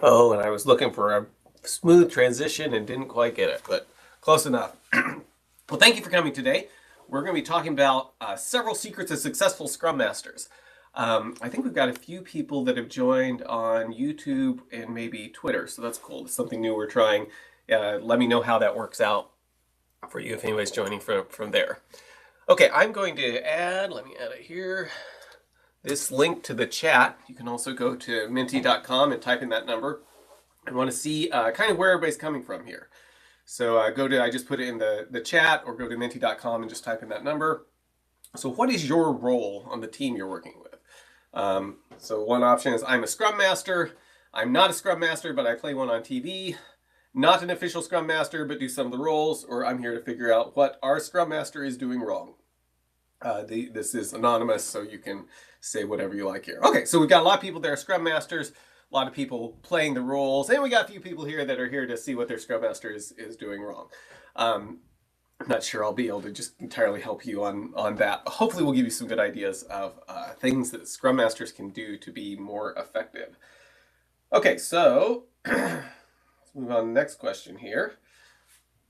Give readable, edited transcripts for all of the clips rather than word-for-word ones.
Oh, and I was looking for a smooth transition and didn't quite get it, but close enough. Well, thank you for coming today. We're going to be talking about several secrets of successful Scrum Masters. I think we've got a few people that have joined on YouTube and maybe Twitter, so that's cool. It's something new we're trying. Let me know how that works out for you if anybody's joining from there. Okay, I'm going to add, let me add it here, this link to the chat. You can also go to menti.com and type in that number. I want to see kind of where everybody's coming from here. So I just put it in the chat, or go to menti.com and just type in that number. So what is your role on the team you're working with? So one option is I'm a Scrum Master. I'm not a Scrum Master, but I play one on TV. Not an official Scrum Master, but do some of the roles. Or I'm here to figure out what our Scrum Master is doing wrong. This is anonymous, so you can say whatever you like here. Okay, so we've got a lot of people that are Scrum Masters, a lot of people playing the roles, and we got a few people here that are here to see what their Scrum Master is doing wrong. I'm not sure I'll be able to just entirely help you on that. Hopefully we'll give you some good ideas of things that Scrum Masters can do to be more effective. Okay, so let's move on to the next question here.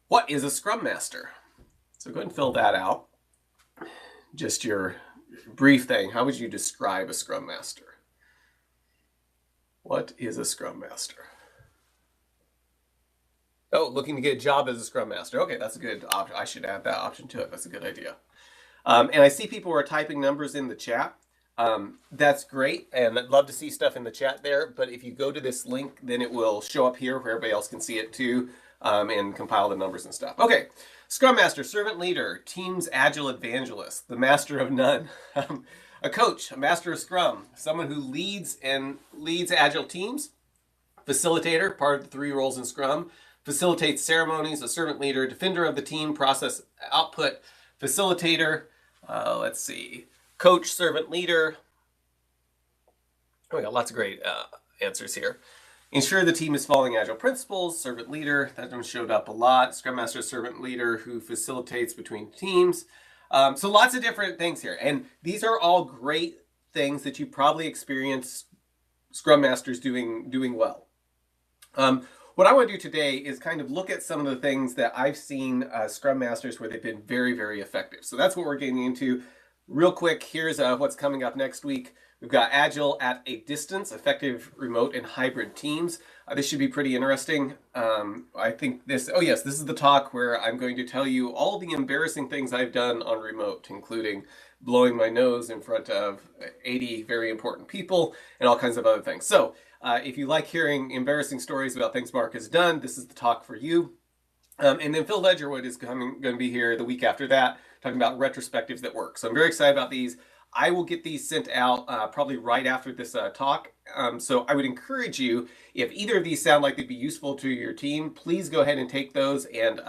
What is a Scrum Master? So go ahead and fill that out. Just your brief thing. How would you describe a Scrum Master? What is a Scrum Master? Oh, looking to get a job as a Scrum Master. Okay, that's a good option. I should add that option to it. That's a good idea. And I see people are typing numbers in the chat. That's great, and I'd love to see stuff in the chat there. But if you go to this link, then it will show up here where everybody else can see it too, and compile the numbers and stuff. Okay, Scrum Master, Servant Leader, Team's Agile Evangelist, the Master of None, a coach, a Master of Scrum, someone who leads Agile teams, Facilitator, part of the 3 roles in Scrum, facilitates ceremonies, a servant leader, defender of the team, process output, facilitator, let's see, coach, servant leader. Oh, we got lots of great answers here. Ensure the team is following Agile principles, servant leader, that one showed up a lot. Scrum Master, servant leader who facilitates between teams. So lots of different things here. And these are all great things that you probably experience Scrum Masters doing well. What I want to do today is kind of look at some of the things that I've seen Scrum Masters where they've been very, very effective. So that's what we're getting into. Real quick, here's what's coming up next week. We've got Agile at a Distance, effective remote and hybrid teams. This should be pretty interesting. I think this is the talk where I'm going to tell you all the embarrassing things I've done on remote, including blowing my nose in front of 80 very important people and all kinds of other things. So if you like hearing embarrassing stories about things Mark has done, this is the talk for you. And then Phil Ledgerwood is going to be here the week after that, talking about retrospectives that work. So I'm very excited about these. I will get these sent out probably right after this talk. So I would encourage you, if either of these sound like they'd be useful to your team, please go ahead and take those and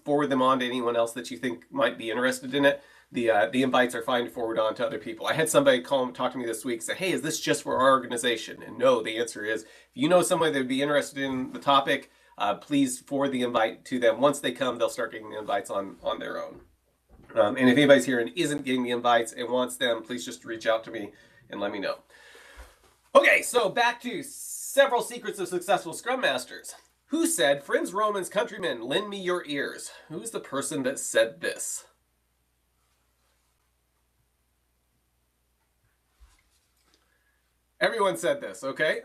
forward them on to anyone else that you think might be interested in it. The invites are fine to forward on to other people. I had somebody talk to me this week, say, hey, is this just for our organization? And no, the answer is, if you know somebody that would be interested in the topic, please forward the invite to them. Once they come, they'll start getting the invites on their own. And if anybody's here and isn't getting the invites and wants them, please just reach out to me and let me know. Okay, so back to several secrets of successful Scrum Masters. Who said, friends, Romans, countrymen, lend me your ears? Who's the person that said this? Everyone said this, okay?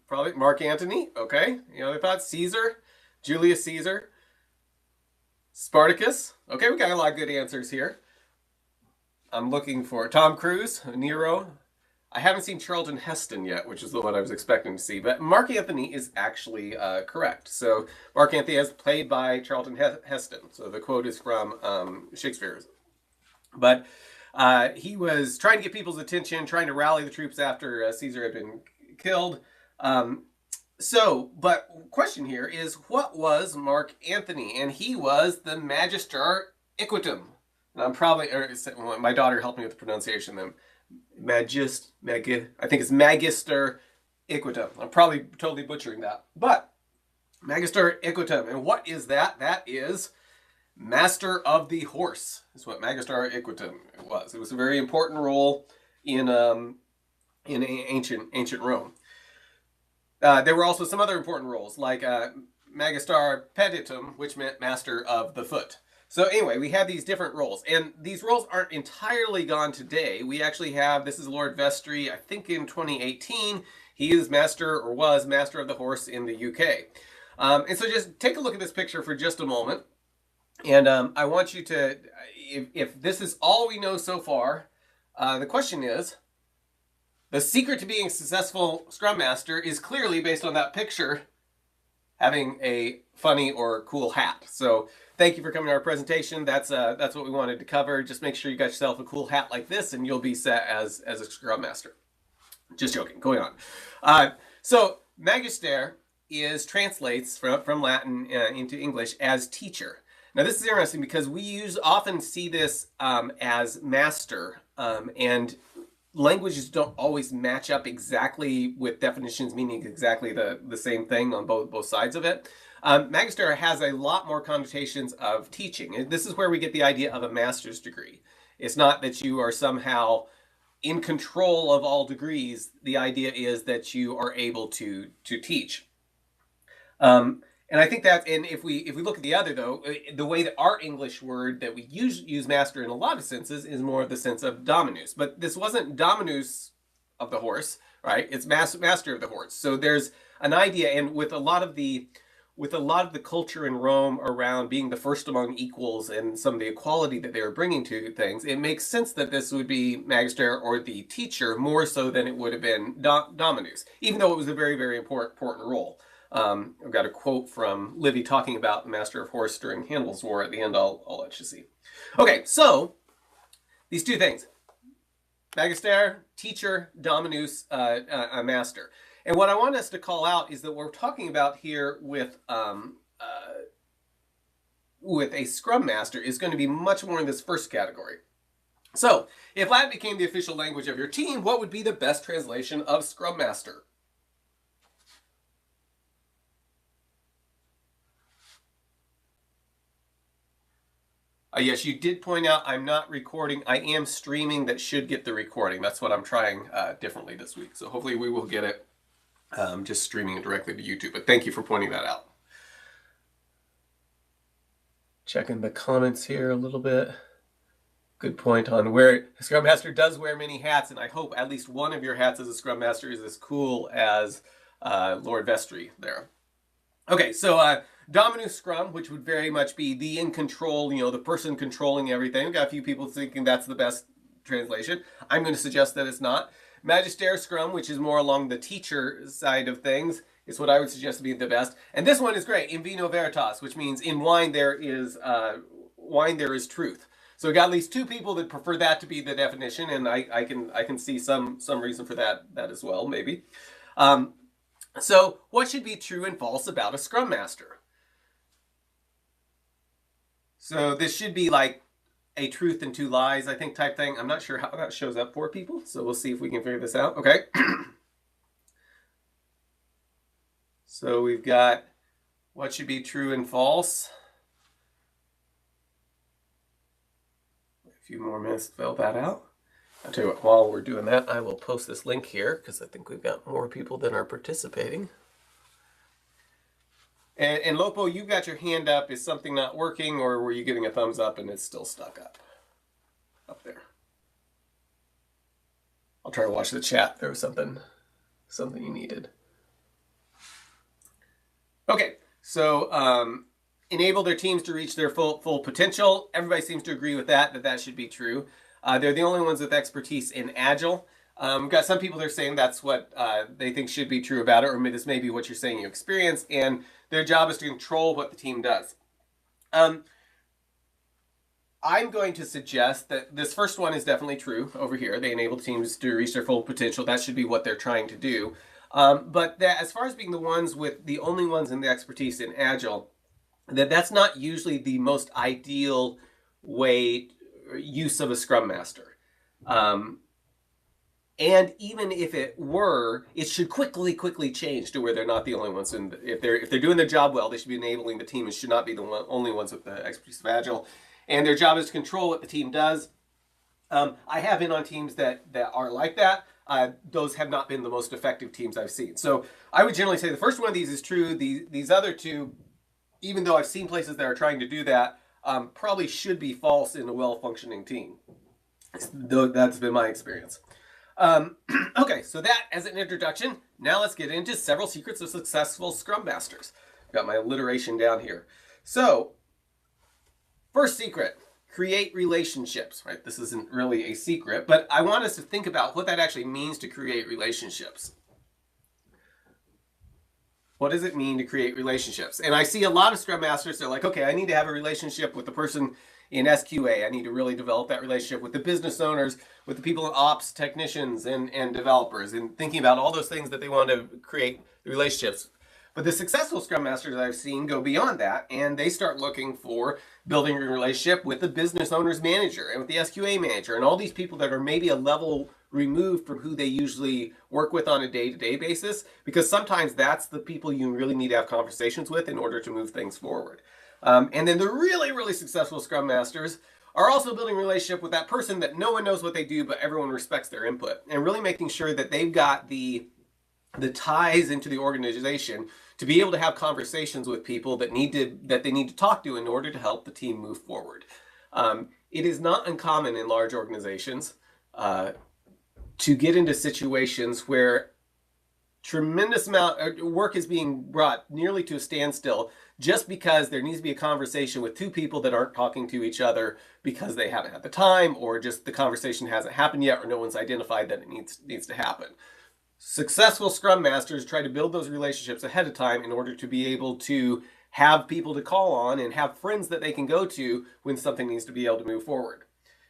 Probably Mark Antony, okay? Any other thoughts? Caesar, Julius Caesar, Spartacus. Okay, we got a lot of good answers here. I'm looking for Tom Cruise, Nero. I haven't seen Charlton Heston yet, which is the one I was expecting to see, but Mark Antony is actually correct. So Mark Antony is played by Charlton Heston. So the quote is from Shakespeare. But he was trying to get people's attention, trying to rally the troops after Caesar had been killed. But question here is, what was Mark Antony? And he was the Magister Equitum. And I'm probably, my daughter helped me with the pronunciation. Then I think it's Magister Equitum. I'm probably totally butchering that. But Magister Equitum. And what is that? That is Master of the Horse, is what Magister Equitum was. It was a very important role in ancient Rome. There were also some other important roles, like Magister Peditum, which meant Master of the Foot. So anyway, we have these different roles, and these roles aren't entirely gone today. We actually have, this is Lord Vestry, I think in 2018, he is Master, or was Master of the Horse in the UK. And so just take a look at this picture for just a moment. And I want you to, if this is all we know so far, the question is, the secret to being a successful Scrum Master is clearly based on that picture, having a funny or cool hat. So thank you for coming to our presentation. That's what we wanted to cover. Just make sure you got yourself a cool hat like this and you'll be set as a Scrum Master. Just joking, going on. So Magister translates from Latin into English as teacher. Now this is interesting because we often see this as master, and languages don't always match up exactly with definitions meaning exactly the same thing on both sides of it. Magister has a lot more connotations of teaching. And this is where we get the idea of a master's degree. It's not that you are somehow in control of all degrees, the idea is that you are able to teach. And I think that, and if we look at the other though, the way that our English word that we use master in a lot of senses is more of the sense of dominus. But this wasn't dominus of the horse, right? It's master of the horse. So there's an idea, and with a lot of the culture in Rome around being the first among equals and some of the equality that they were bringing to things, it makes sense that this would be magister or the teacher more so than it would have been dominus, even though it was a very, very important role. I've got a quote from Livy talking about the master of horse during Hannibal's war. At the end, I'll let you see. Okay, so these two things: magister, teacher; dominus, a master. And what I want us to call out is that what we're talking about here with a Scrum Master is going to be much more in this first category. So, if Latin became the official language of your team, what would be the best translation of Scrum Master? Yes, you did point out I'm not recording. I am streaming. That should get the recording. That's what I'm trying differently this week. So hopefully we will get it just streaming it directly to YouTube. But thank you for pointing that out. Checking the comments here a little bit. Good point on where a Scrum Master does wear many hats, and I hope at least one of your hats as a Scrum Master is as cool as Lord Vestry there. Okay, so Dominus Scrum, which would very much be the in control, the person controlling everything. We've got a few people thinking that's the best translation. I'm going to suggest that it's not. Magister Scrum, which is more along the teacher side of things, is what I would suggest to be the best. And this one is great, in vino veritas, which means in wine there is truth. So we got at least two people that prefer that to be the definition, and I can see some reason for that as well, maybe. So what should be true and false about a Scrum Master? So this should be like a truth and two lies, I think, type thing. I'm not sure how that shows up for people, so we'll see if we can figure this out. Okay. So we've got what should be true and false. A few more minutes to fill that out. I'll tell you what, while we're doing that, I will post this link here because I think we've got more people than are participating. And Lopo, you've got your hand up. Is something not working, or were you giving a thumbs up and it's still stuck up there? I'll try to watch the chat. There was something you needed. Okay, so enable their teams to reach their full potential. Everybody seems to agree with that should be true. They're the only ones with expertise in Agile. We've got some people that are saying that's what they think should be true about it, or this may be what you're saying you experience, and their job is to control what the team does. I'm going to suggest that this first one is definitely true over here. They enable teams to reach their full potential. That should be what they're trying to do. But that, as far as being the only ones in the expertise in Agile, that's not usually the most ideal use of a Scrum Master. And even if it were, it should quickly change to where they're not the only ones. And if they're doing their job well, they should be enabling the team and should not be the only ones with the expertise of Agile. And their job is to control what the team does. I have been on teams that are like that. Those have not been the most effective teams I've seen. So I would generally say the first one of these is true. These other two, even though I've seen places that are trying to do that, probably should be false in a well-functioning team. That's been my experience. Okay, so that as an introduction. Now let's get into several secrets of successful Scrum Masters. I've got my alliteration down here. So, first secret, create relationships, right? This isn't really a secret, but I want us to think about what that actually means to create relationships. What does it mean to create relationships? And I see a lot of Scrum Masters, they're like, okay, I need to have a relationship with the person in SQA. I need to really develop that relationship with the business owners, with the people in ops, technicians, and developers, and thinking about all those things that they want to create relationships. But the successful Scrum Masters I've seen go beyond that, and they start looking for building a relationship with the business owner's manager and with the SQA manager and all these people that are maybe a level removed from who they usually work with on a day-to-day basis, because sometimes that's the people you really need to have conversations with in order to move things forward. And then the really, really successful Scrum Masters are also building a relationship with that person that no one knows what they do, but everyone respects their input, and really making sure that they've got the ties into the organization to be able to have conversations with people that they need to talk to in order to help the team move forward. It is not uncommon in large organizations to get into situations where tremendous amount of work is being brought nearly to a standstill just because there needs to be a conversation with two people that aren't talking to each other because they haven't had the time, or just the conversation hasn't happened yet, or no one's identified that it needs to happen. Successful Scrum Masters try to build those relationships ahead of time in order to be able to have people to call on and have friends that they can go to when something needs to be able to move forward.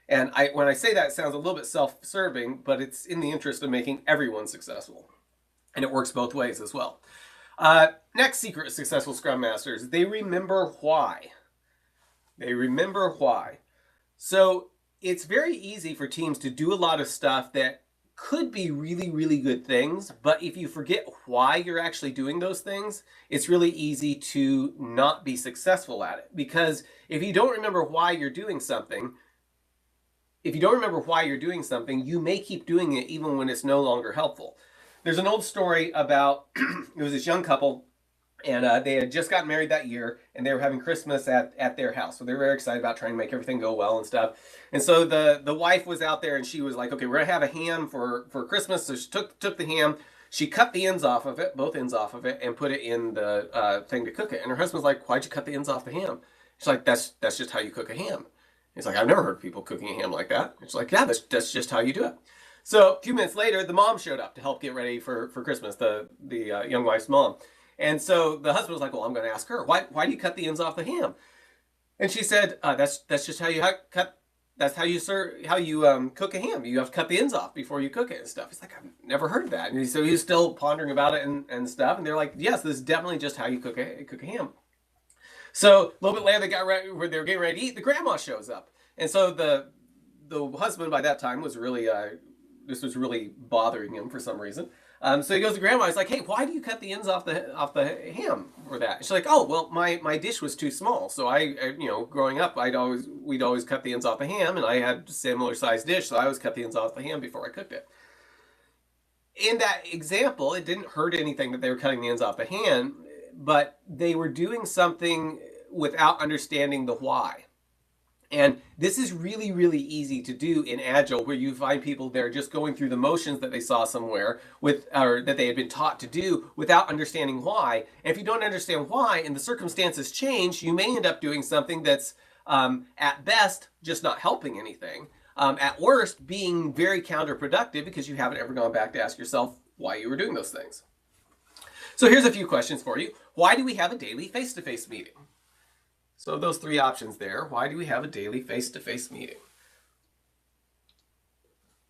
And when I say that, it sounds a little bit self-serving, but it's in the interest of making everyone successful. And it works both ways as well. Next secret of successful Scrum Masters, they remember why. They remember why. So it's very easy for teams to do a lot of stuff that could be really, really good things, but if you forget why you're actually doing those things, it's really easy to not be successful at it. Because if you don't remember why you're doing something, you may keep doing it even when it's no longer helpful. There's an old story about, it was this young couple, and they had just gotten married that year, and they were having Christmas at their house. So they were very excited about trying to make everything go well and stuff. And so the wife was out there, and she was like, okay, we're going to have a ham for Christmas. So she took the ham, she cut the ends off of it, both ends off of it, and put it in the thing to cook it. And her husband's like, why'd you cut the ends off the ham? She's like, that's just how you cook a ham. He's like, I've never heard of people cooking a ham like that. She's like, yeah, that's just how you do it. So a few minutes later, the mom showed up to help get ready for Christmas, the young wife's mom. And so the husband was like, well, I'm going to ask her, why do you cut the ends off the ham? And she said, that's just how you cut. That's how you cook a ham. You have to cut the ends off before you cook it and stuff. He's like, I've never heard of that. And so he was still pondering about it and stuff. And they're like, yes, this is definitely just how you cook a ham. So a little bit later, they got ready, where they were getting ready to eat. The grandma shows up. And so the husband by that time was really, this was really bothering him for some reason. So he goes to grandma. He's like, hey, why do you cut the ends off the ham for that? And she's like, oh, well, my dish was too small. So I growing up, we'd always cut the ends off the ham, and I had a similar sized dish. So I always cut the ends off the ham before I cooked it. In that example, it didn't hurt anything that they were cutting the ends off the ham, but they were doing something without understanding the why. And this is really, really easy to do in Agile, where you find people that are just going through the motions that they saw somewhere or that they had been taught to do without understanding why. And if you don't understand why and the circumstances change, you may end up doing something that's at best just not helping anything. At worst, being very counterproductive because you haven't ever gone back to ask yourself why you were doing those things. So here's a few questions for you. Why do we have a daily face-to-face meeting? So those three options there. Why do we have a daily face-to-face meeting?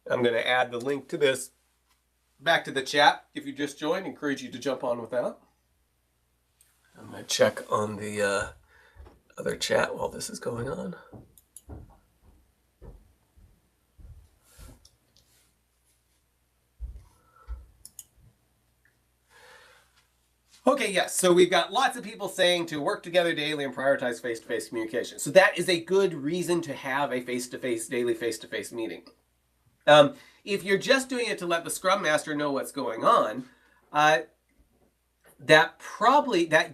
I'm going to add the link to this back to the chat. If you just joined, I encourage you to jump on with that. I'm going to check on the other chat while this is going on. Okay, yes, so we've got lots of people saying to work together daily and prioritize face-to-face communication. So that is a good reason to have a daily face-to-face meeting. If you're just doing it to let the Scrum Master know what's going on, that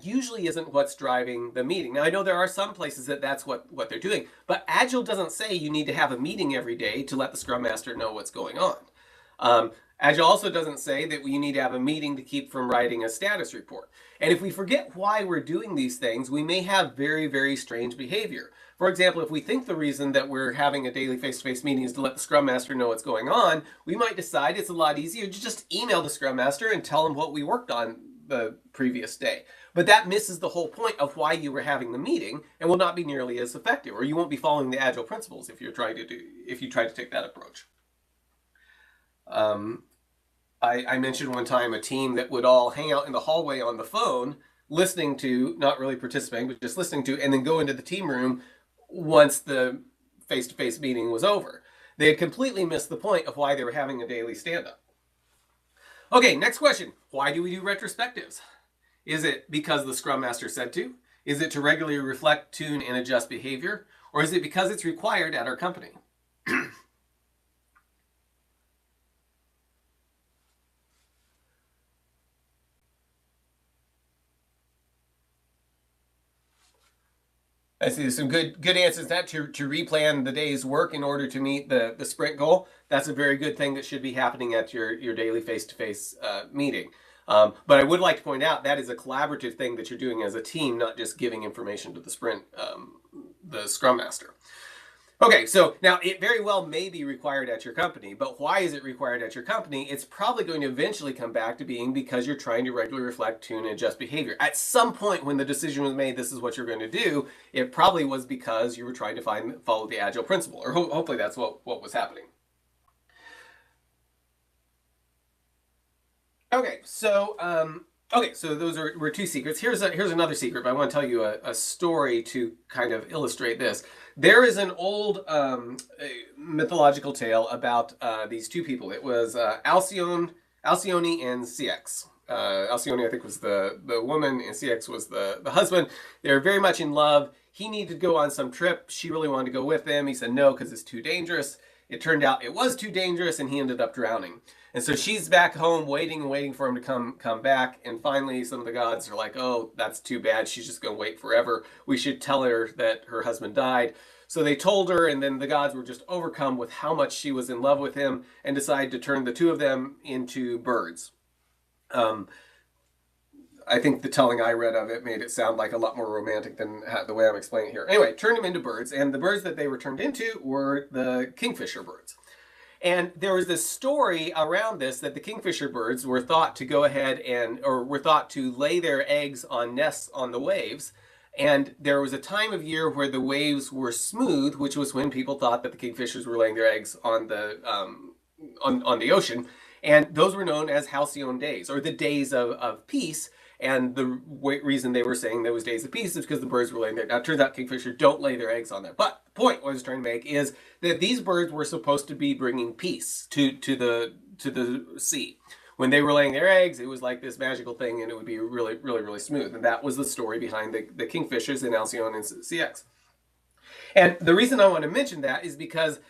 usually isn't what's driving the meeting. Now, I know there are some places that's what they're doing, but Agile doesn't say you need to have a meeting every day to let the Scrum Master know what's going on. Agile also doesn't say that we need to have a meeting to keep from writing a status report. And if we forget why we're doing these things, we may have very, very strange behavior. For example, if we think the reason that we're having a daily face-to-face meeting is to let the Scrum Master know what's going on, we might decide it's a lot easier to just email the Scrum Master and tell him what we worked on the previous day. But that misses the whole point of why you were having the meeting and will not be nearly as effective, or you won't be following the Agile principles if you try to take that approach. I mentioned one time a team that would all hang out in the hallway on the phone, listening to, not really participating, but just listening to, and then go into the team room once the face-to-face meeting was over. They had completely missed the point of why they were having a daily stand-up. Okay, next question. Why do we do retrospectives? Is it because the Scrum Master said to? Is it to regularly reflect, tune, and adjust behavior? Or is it because it's required at our company? I see some good answers. That to replan the day's work in order to meet the sprint goal. That's a very good thing that should be happening at your daily face-to-face meeting. But I would like to point out that is a collaborative thing that you're doing as a team, not just giving information to the sprint, the Scrum Master. Okay, so now it very well may be required at your company, but why is it required at your company? It's probably going to eventually come back to being because you're trying to regularly reflect, tune, and adjust behavior. At some point when the decision was made, this is what you're going to do, it probably was because you were trying to follow the Agile principle, or hopefully that's what was happening. Okay, so those were two secrets. Here's another secret, but I want to tell you a story to kind of illustrate this. There is an old mythological tale about these two people. It was Alcyone and CX. Alcyone, I think, was the woman, and CX was the husband. They were very much in love. He needed to go on some trip. She really wanted to go with him. He said no because it's too dangerous. It turned out it was too dangerous, and he ended up drowning. And so she's back home waiting and waiting for him to come back. And finally, some of the gods are like, oh, that's too bad. She's just going to wait forever. We should tell her that her husband died. So they told her, and then the gods were just overcome with how much she was in love with him and decided to turn the two of them into birds. I think the telling I read of it made it sound like a lot more romantic than the way I'm explaining it here. Anyway, turned them into birds, and the birds that they were turned into were the kingfisher birds. And there was this story around this that the kingfisher birds were thought to go ahead or were thought to lay their eggs on nests on the waves. And there was a time of year where the waves were smooth, which was when people thought that the kingfishers were laying their eggs on the ocean. And those were known as halcyon days, or the days of peace. And the reason they were saying those days of peace is because the birds were laying there. Now, it turns out kingfisher don't lay their eggs on there. But the point I was trying to make is that these birds were supposed to be bringing peace to the sea. When they were laying their eggs, it was like this magical thing, and it would be really, really, really smooth. And that was the story behind the kingfishers in Alcyone and CX. And the reason I want to mention that is because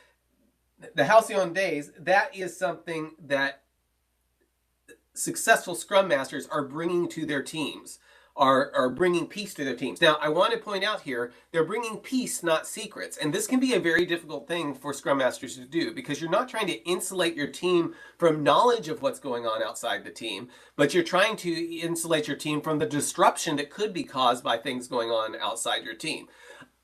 the halcyon days, that is something that successful Scrum Masters are bringing to their teams, are bringing peace to their teams. Now, I want to point out here, they're bringing peace, not secrets. And this can be a very difficult thing for Scrum Masters to do because you're not trying to insulate your team from knowledge of what's going on outside the team, but you're trying to insulate your team from the disruption that could be caused by things going on outside your team.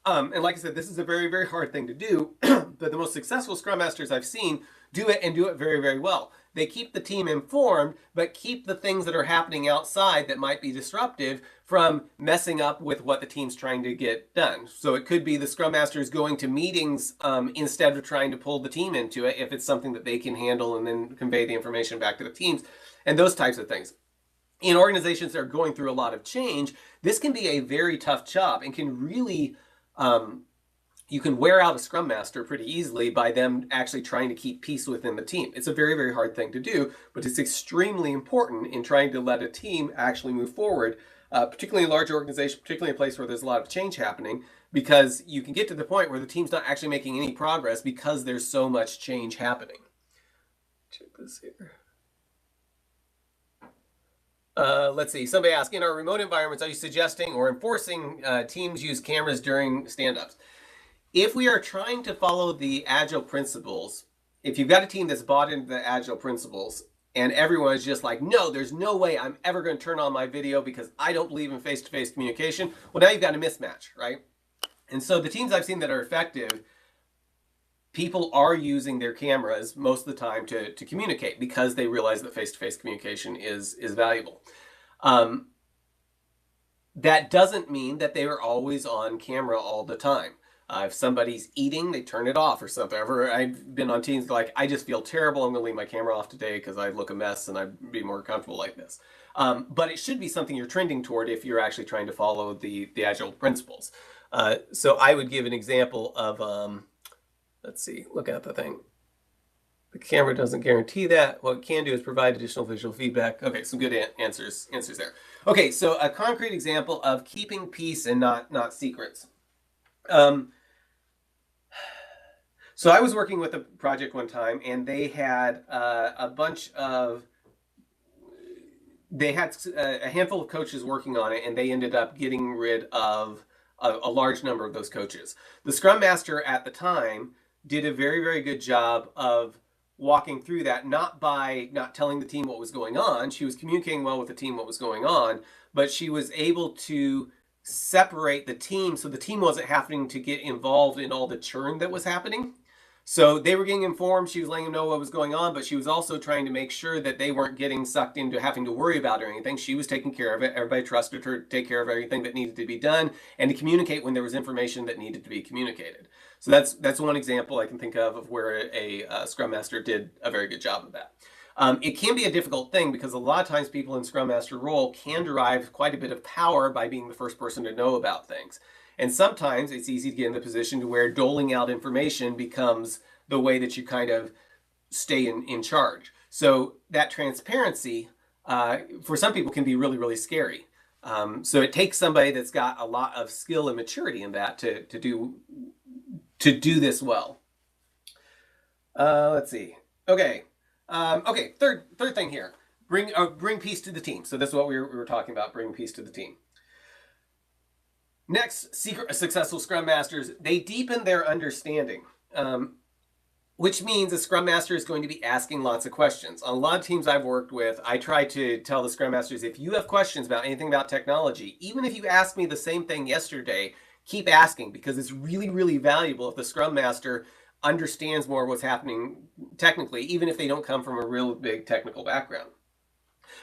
And like I said, this is a very, very hard thing to do, but the most successful Scrum Masters I've seen do it and do it very, very well. They keep the team informed, but keep the things that are happening outside that might be disruptive from messing up with what the team's trying to get done. So it could be the Scrum Masters going to meetings instead of trying to pull the team into it if it's something that they can handle and then convey the information back to the teams and those types of things. In organizations that are going through a lot of change, this can be a very tough job and can really you can wear out a Scrum Master pretty easily by them actually trying to keep peace within the team. It's a very, very hard thing to do, but it's extremely important in trying to let a team actually move forward, particularly in a large organization, particularly in a place where there's a lot of change happening, because you can get to the point where the team's not actually making any progress because there's so much change happening. Check this here. Let's see. Somebody asked, in our remote environments, are you suggesting or enforcing teams use cameras during stand-ups? If we are trying to follow the Agile principles, if you've got a team that's bought into the Agile principles and everyone is just like, no, there's no way I'm ever going to turn on my video because I don't believe in face-to-face communication, well, now you've got a mismatch, right? And so the teams I've seen that are effective, people are using their cameras most of the time to communicate because they realize that face-to-face communication is valuable. That doesn't mean that they are always on camera all the time. If somebody's eating, they turn it off or something. I've been on teams like, I just feel terrible. I'm going to leave my camera off today because I look a mess and I'd be more comfortable like this. But it should be something you're trending toward if you're actually trying to follow the Agile principles. So I would give an example of, let's see, look at the thing. The camera doesn't guarantee that. What it can do is provide additional visual feedback. Okay, some good answers there. Okay, so a concrete example of keeping peace and not secrets. So I was working with a project one time, and they had they had a handful of coaches working on it, and they ended up getting rid of a large number of those coaches. The Scrum Master at the time did a very, very good job of walking through that, not by not telling the team what was going on. She was communicating well with the team what was going on, but she was able to separate the team so the team wasn't having to get involved in all the churn that was happening. So they were getting informed, she was letting them know what was going on, but she was also trying to make sure that they weren't getting sucked into having to worry about it or anything. She was taking care of it. Everybody trusted her to take care of everything that needed to be done and to communicate when there was information that needed to be communicated. So that's one example I can think of where a Scrum Master did a very good job of that. It can be a difficult thing because a lot of times people in Scrum Master role can derive quite a bit of power by being the first person to know about things. And sometimes it's easy to get in the position to where doling out information becomes the way that you kind of stay in charge. So that transparency, for some people, can be really, really scary. So it takes somebody that's got a lot of skill and maturity in that to do this well. Let's see. Okay. Okay. Third thing here. Bring peace to the team. So this is what we were talking about. Bring peace to the team. Next, successful Scrum Masters, they deepen their understanding, which means a Scrum Master is going to be asking lots of questions. On a lot of teams I've worked with, I try to tell the Scrum Masters, if you have questions about anything about technology, even if you asked me the same thing yesterday, keep asking, because it's really, really valuable if the Scrum Master understands more of what's happening technically, even if they don't come from a real big technical background.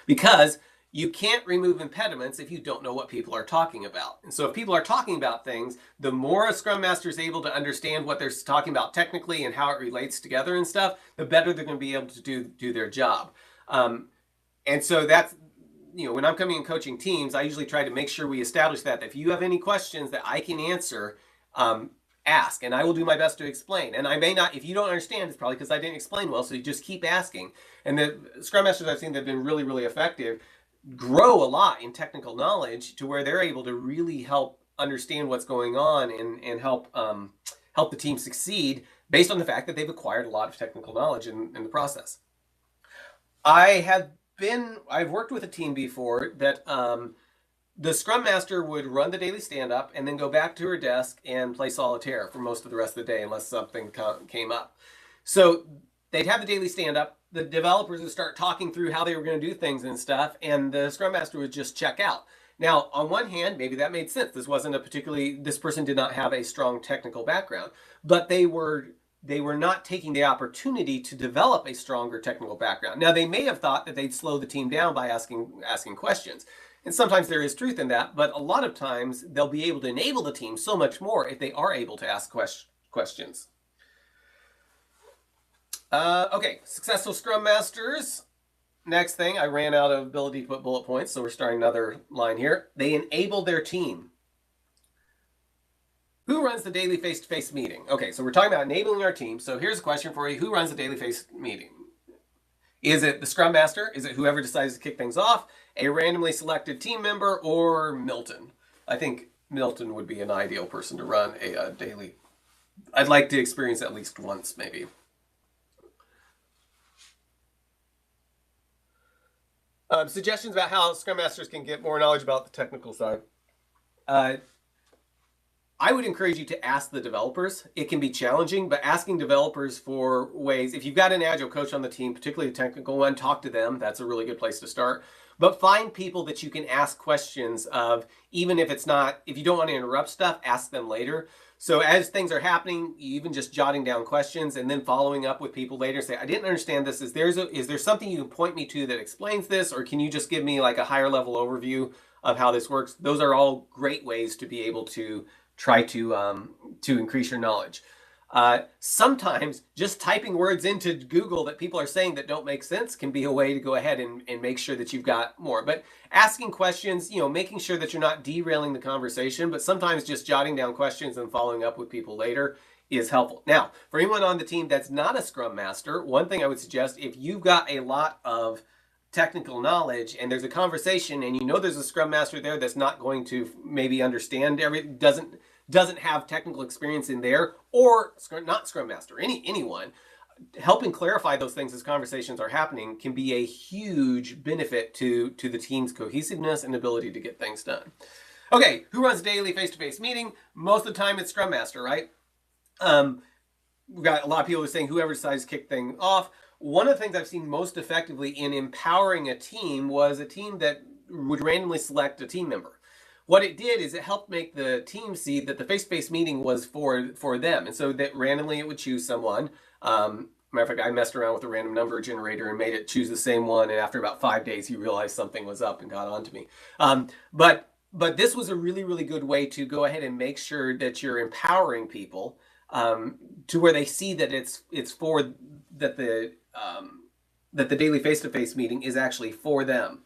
Because you can't remove impediments if you don't know what people are talking about. And so if people are talking about things, the more a Scrum Master is able to understand what they're talking about technically and how it relates together and stuff, the better they're going to be able to do their job. And so that's, when I'm coming and coaching teams, I usually try to make sure we establish that if you have any questions that I can answer, ask, and I will do my best to explain. And I may not, if you don't understand, it's probably because I didn't explain well, so you just keep asking. And the Scrum Masters I've seen that have been really, really effective grow a lot in technical knowledge to where they're able to really help understand what's going on and help the team succeed based on the fact that they've acquired a lot of technical knowledge in the process. I've worked with a team before that the Scrum Master would run the daily stand-up and then go back to her desk and play solitaire for most of the rest of the day unless something came up. So they'd have the daily stand-up, the developers would start talking through how they were going to do things and stuff, and the Scrum Master would just check out. Now, on one hand, maybe that made sense. This person did not have a strong technical background, but they were not taking the opportunity to develop a stronger technical background. Now, they may have thought that they'd slow the team down by asking questions. And sometimes there is truth in that, but a lot of times they'll be able to enable the team so much more if they are able to ask questions. Okay, successful Scrum Masters. Next thing, I ran out of ability to put bullet points, so we're starting another line here. They enable their team. Who runs the daily face-to-face meeting? Okay, so we're talking about enabling our team. So here's a question for you. Who runs the daily face meeting? Is it the Scrum Master? Is it whoever decides to kick things off? A randomly selected team member? Or Milton? I think Milton would be an ideal person to run a daily. I'd like to experience at least once, maybe. Suggestions about how Scrum Masters can get more knowledge about the technical side. I would encourage you to ask the developers. It can be challenging, but asking developers for ways, if you've got an Agile coach on the team, particularly a technical one, talk to them. That's a really good place to start. But find people that you can ask questions of, even if you don't want to interrupt stuff, ask them later. So as things are happening, even just jotting down questions and then following up with people later, say, I didn't understand this. Is there something you can point me to that explains this? Or can you just give me like a higher level overview of how this works? Those are all great ways to be able to try to increase your knowledge. Sometimes just typing words into Google that people are saying that don't make sense can be a way to go ahead and make sure that you've got more. But asking questions, making sure that you're not derailing the conversation, but sometimes just jotting down questions and following up with people later is helpful. Now, for anyone on the team that's not a Scrum Master, one thing I would suggest, if you've got a lot of technical knowledge and there's a conversation and you know there's a Scrum Master there that's not going to maybe understand doesn't have technical experience in there, or not Scrum Master, anyone, helping clarify those things as conversations are happening can be a huge benefit to the team's cohesiveness and ability to get things done. Okay, who runs a daily face-to-face meeting? Most of the time it's Scrum Master, right? We've got a lot of people who are saying whoever decides to kick things off. One of the things I've seen most effectively in empowering a team was a team that would randomly select a team member. What it did is it helped make the team see that the face-to-face meeting was for them. And so that randomly it would choose someone. Matter of fact, I messed around with a random number generator and made it choose the same one. And after about 5 days, he realized something was up and got onto me. But this was a really, really good way to go ahead and make sure that you're empowering people to where they see that it's for that the daily face-to-face meeting is actually for them.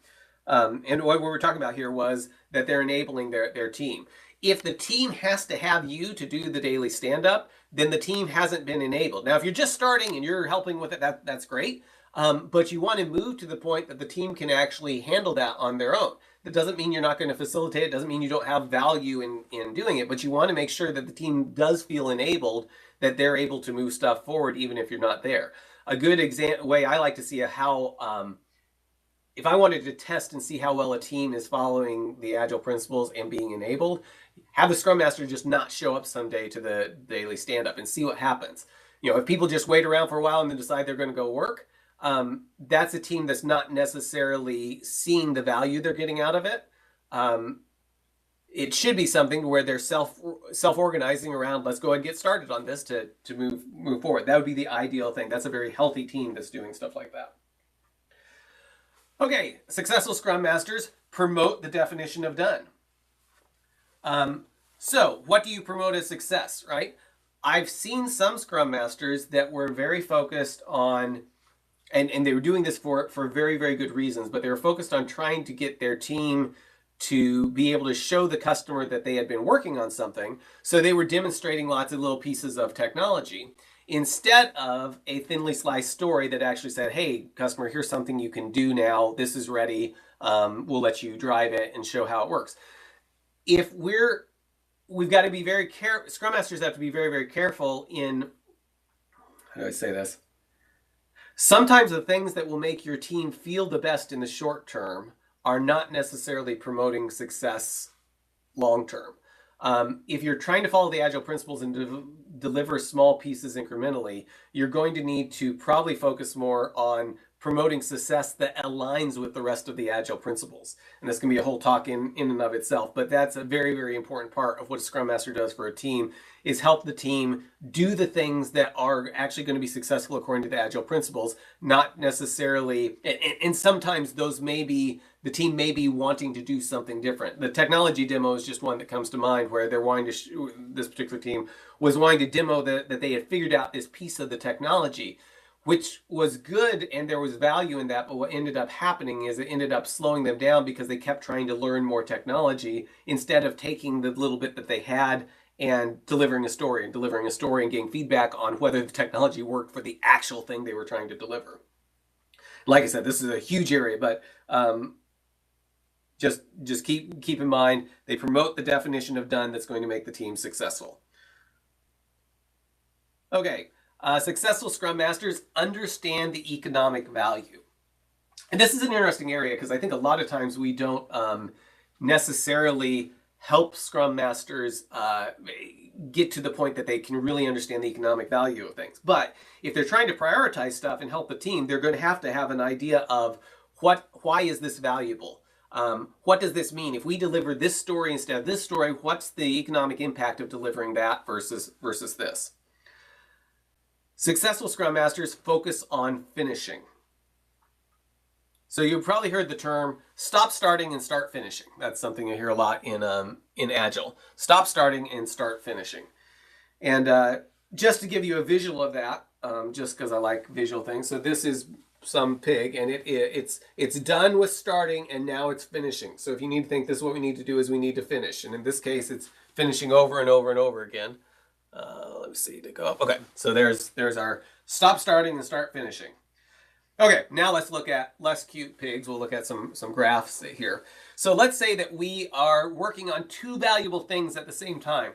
And what we were talking about here was that they're enabling their team. If the team has to have you to do the daily stand-up, then the team hasn't been enabled. Now, if you're just starting and you're helping with it, that's great. But you want to move to the point that the team can actually handle that on their own. That doesn't mean you're not going to facilitate it. Doesn't mean you don't have value in doing it. But you want to make sure that the team does feel enabled, that they're able to move stuff forward even if you're not there. A good way I like to see how, if I wanted to test and see how well a team is following the Agile principles and being enabled, have the Scrum Master just not show up someday to the daily stand-up and see what happens. You know, if people just wait around for a while and then decide they're going to go work, that's a team that's not necessarily seeing the value they're getting out of it. It should be something where they're self-organizing around, let's go ahead and get started on this to move forward. That would be the ideal thing. That's a very healthy team that's doing stuff like that. Okay, successful Scrum Masters promote the definition of done. So what do you promote as success, right? I've seen some Scrum Masters that were very focused on, and they were doing this for very, very good reasons, but they were focused on trying to get their team to be able to show the customer that they had been working on something. So they were demonstrating lots of little pieces of technology instead of a thinly sliced story that actually said, hey, customer, here's something you can do now. This is ready. We'll let you drive it and show how it works. We've got to be very careful. Scrum Masters have to be very, very careful in, how do I say this? Sometimes the things that will make your team feel the best in the short term are not necessarily promoting success long term. If you're trying to follow the Agile principles and deliver small pieces incrementally, you're going to need to probably focus more on promoting success that aligns with the rest of the Agile principles. And this can be a whole talk in and of itself, but that's a very, very important part of what a Scrum Master does for a team, is help the team do the things that are actually going to be successful according to the Agile principles, not necessarily, and sometimes those may be, the team may be wanting to do something different. The technology demo is just one that comes to mind where they're wanting to, this particular team was wanting to demo that they had figured out this piece of the technology, which was good and there was value in that, but what ended up happening is it ended up slowing them down because they kept trying to learn more technology instead of taking the little bit that they had and delivering a story and getting feedback on whether the technology worked for the actual thing they were trying to deliver. Like I said, this is a huge area, but just keep in mind, they promote the definition of done that's going to make the team successful. Okay. Successful Scrum Masters understand the economic value. And this is an interesting area because I think a lot of times we don't necessarily help Scrum Masters get to the point that they can really understand the economic value of things. But if they're trying to prioritize stuff and help the team, they're going to have an idea of why is this valuable? What does this mean? If we deliver this story instead of this story, what's the economic impact of delivering that versus this? Successful Scrum Masters focus on finishing. So you've probably heard the term stop starting and start finishing. That's something you hear a lot in Agile. Stop starting and start finishing. And just to give you a visual of that, just because I like visual things. So this is some pig and it's done with starting and now it's finishing. So if you need to think this is what we need to do is we need to finish. And in this case, it's finishing over and over and over again. Let C to go up. Okay, so there's our stop starting and start finishing. Okay, now let's look at less cute pigs. We'll look at some graphs here. So let's say that we are working on two valuable things at the same time.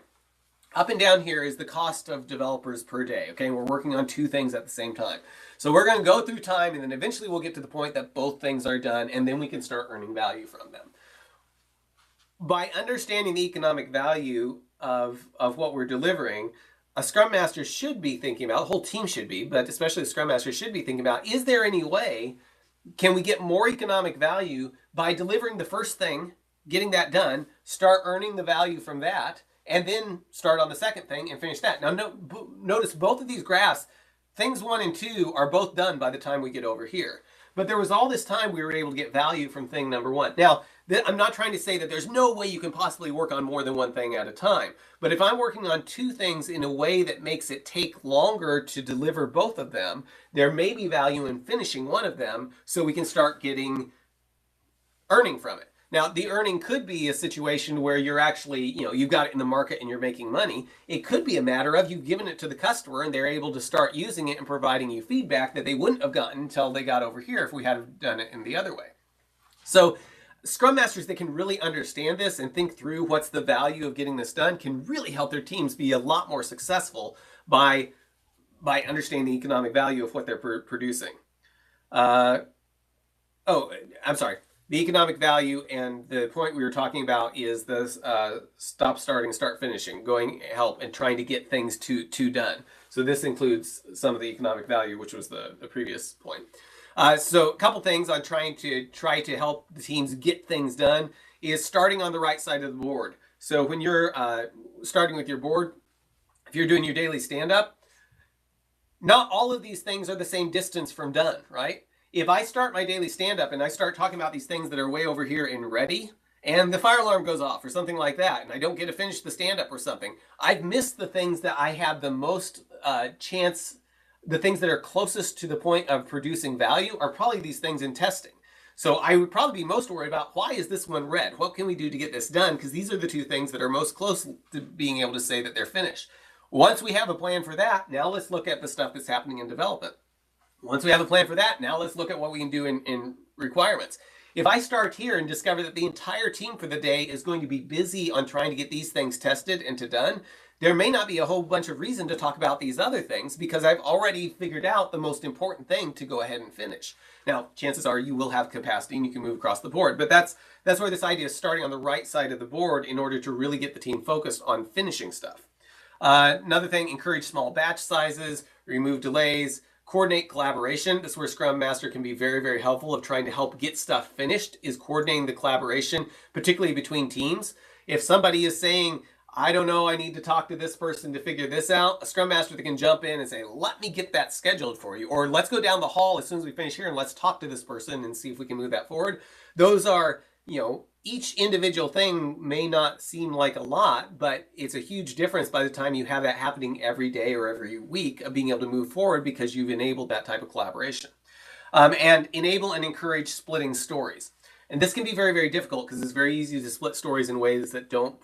Up and down here is the cost of developers per day. Okay, we're working on two things at the same time. So we're going to go through time, and then eventually we'll get to the point that both things are done, and then we can start earning value from them. By understanding the economic value of what we're delivering, a Scrum Master should be thinking about, the whole team should be, but especially the Scrum Master should be thinking about, is there any way, can we get more economic value by delivering the first thing, getting that done, start earning the value from that, and then start on the second thing and finish that. Now notice both of these graphs, things 1 and 2 are both done by the time we get over here. But there was all this time we were able to get value from thing number 1. Now, I'm not trying to say that there's no way you can possibly work on more than one thing at a time. But if I'm working on two things in a way that makes it take longer to deliver both of them, there may be value in finishing one of them so we can start getting earning from it. Now, the earning could be a situation where you're actually, you've got it in the market and you're making money. It could be a matter of you've given it to the customer and they're able to start using it and providing you feedback that they wouldn't have gotten until they got over here if we had done it in the other way. So Scrum Masters that can really understand this and think through what's the value of getting this done can really help their teams be a lot more successful by understanding the economic value of what they're producing. I'm sorry. The economic value and the point we were talking about is the stop starting, start finishing, going help and trying to get things to done. So this includes some of the economic value, which was the previous point. So a couple things on try to help the teams get things done is starting on the right side of the board. So when you're starting with your board, if you're doing your daily stand-up, not all of these things are the same distance from done, right? If I start my daily stand-up and I start talking about these things that are way over here in ready, and the fire alarm goes off or something like that, and I don't get to finish the stand-up or something, I've missed the things that I have the most chance, the things that are closest to the point of producing value are probably these things in testing. So I would probably be most worried about, why is this one red? What can we do to get this done? Because these are the two things that are most close to being able to say that they're finished. Once we have a plan for that, now let's look at the stuff that's happening in development. Once we have a plan for that, now let's look at what we can do in requirements. If I start here and discover that the entire team for the day is going to be busy on trying to get these things tested and done, there may not be a whole bunch of reason to talk about these other things because I've already figured out the most important thing to go ahead and finish. Now, chances are you will have capacity and you can move across the board, but that's where this idea of starting on the right side of the board in order to really get the team focused on finishing stuff. Another thing, encourage small batch sizes, remove delays, coordinate collaboration. This is where Scrum Master can be very, very helpful of trying to help get stuff finished, is coordinating the collaboration, particularly between teams. If somebody is saying, I don't know, I need to talk to this person to figure this out, a Scrum Master that can jump in and say, let me get that scheduled for you. Or let's go down the hall as soon as we finish here and let's talk to this person and see if we can move that forward. Those are, each individual thing may not seem like a lot, but it's a huge difference by the time you have that happening every day or every week of being able to move forward because you've enabled that type of collaboration. And enable and encourage splitting stories. And this can be very, very difficult because it's very easy to split stories in ways that don't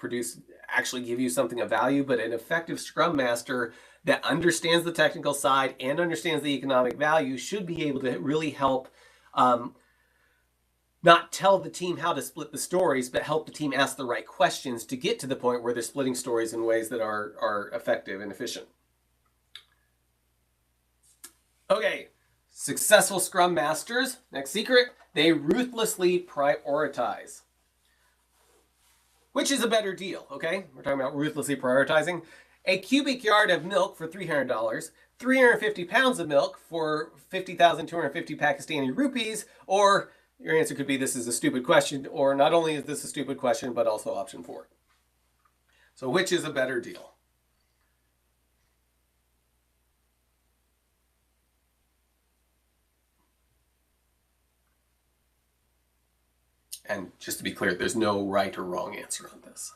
actually give you something of value, but an effective Scrum Master that understands the technical side and understands the economic value should be able to really help not tell the team how to split the stories, but help the team ask the right questions to get to the point where they're splitting stories in ways that are effective and efficient. Okay, successful Scrum Masters, next secret, they ruthlessly prioritize. Which is a better deal, okay? We're talking about ruthlessly prioritizing. A cubic yard of milk for $300, 350 pounds of milk for 50,250 Pakistani rupees, or your answer could be this is a stupid question, or not only is this a stupid question, but also option 4. So which is a better deal? And just to be clear, there's no right or wrong answer on this.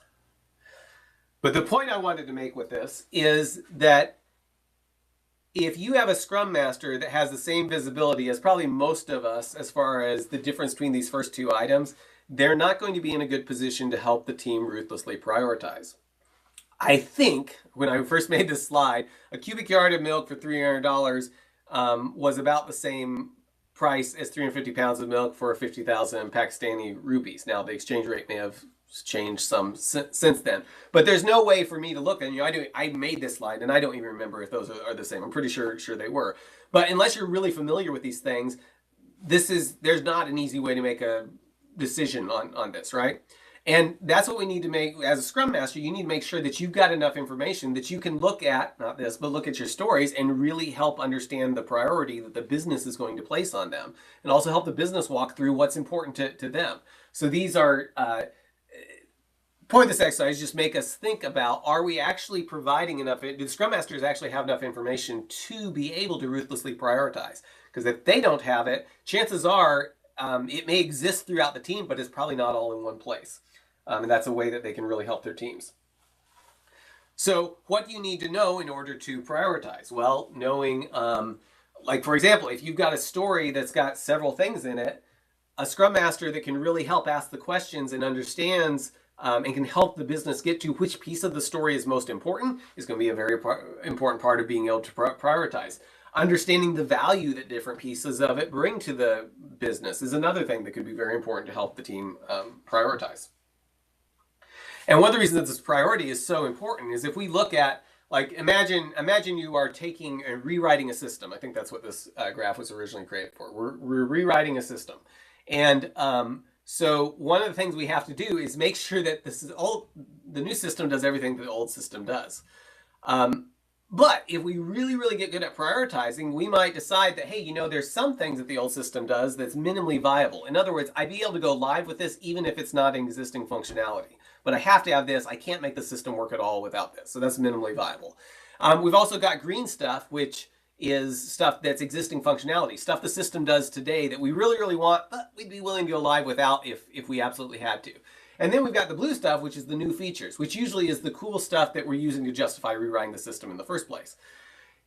But the point I wanted to make with this is that if you have a Scrum Master that has the same visibility as probably most of us as far as the difference between these first two items, they're not going to be in a good position to help the team ruthlessly prioritize. I think when I first made this slide, a cubic yard of milk for $300 was about the same price as 350 pounds of milk for 50,000 Pakistani rupees. Now the exchange rate may have changed some since then, but there's no way for me to look. And I made this slide, and I don't even remember if those are the same. I'm pretty sure they were. But unless you're really familiar with these things, there's not an easy way to make a decision on this, right? And that's what we need to make as a Scrum Master. You need to make sure that you've got enough information that you can look at, not this, but look at your stories and really help understand the priority that the business is going to place on them, and also help the business walk through what's important to them. So these are, point of this exercise, just make us think about, are we actually providing enough, do the Scrum Masters actually have enough information to be able to ruthlessly prioritize? Because if they don't have it, chances are it may exist throughout the team, but it's probably not all in one place. And that's a way that they can really help their teams. So what do you need to know in order to prioritize? Well, knowing, like for example, if you've got a story that's got several things in it, a Scrum Master that can really help ask the questions and understands and can help the business get to which piece of the story is most important is going to be a very important part of being able to prioritize. Understanding the value that different pieces of it bring to the business is another thing that could be very important to help the team prioritize. And one of the reasons that this priority is so important is if we look at, like, imagine you are taking and rewriting a system. I think that's what this graph was originally created for. We're rewriting a system. And so one of the things we have to do is make sure that the new system does everything that the old system does. But if we really, really get good at prioritizing, we might decide that, hey, there's some things that the old system does that's minimally viable. In other words, I'd be able to go live with this even if it's not an existing functionality. But I have to have this. I can't make the system work at all without this. So that's minimally viable. We've also got green stuff, which is stuff that's existing functionality, stuff the system does today that we really, really want, but we'd be willing to go live without if we absolutely had to. And then we've got the blue stuff, which is the new features, which usually is the cool stuff that we're using to justify rewriting the system in the first place.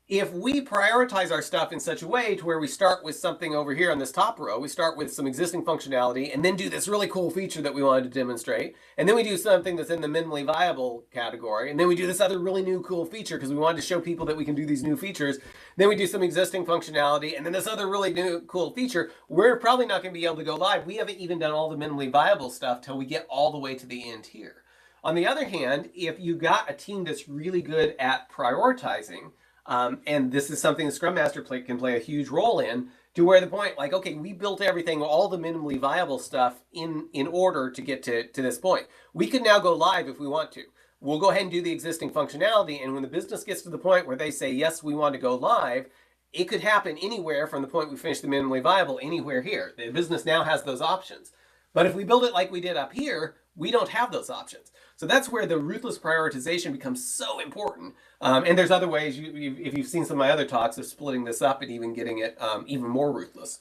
If we prioritize our stuff in such a way to where we start with something over here on this top row, we start with some existing functionality and then do this really cool feature that we wanted to demonstrate, and then we do something that's in the minimally viable category, and then we do this other really new cool feature because we wanted to show people that we can do these new features, then we do some existing functionality, and then this other really new cool feature, we're probably not going to be able to go live. We haven't even done all the minimally viable stuff till we get all the way to the end here. On the other hand, if you got a team that's really good at prioritizing, and this is something the Scrum Master can play a huge role in, to where the point, like, okay, we built everything, all the minimally viable stuff in order to get to this point. We can now go live if we want to. We'll go ahead and do the existing functionality, and when the business gets to the point where they say, yes, we want to go live, it could happen anywhere from the point we finish the minimally viable, anywhere here. The business now has those options. But if we build it like we did up here, we don't have those options. So that's where the ruthless prioritization becomes so important. And there's other ways, if you've seen some of my other talks, of splitting this up and even getting it even more ruthless.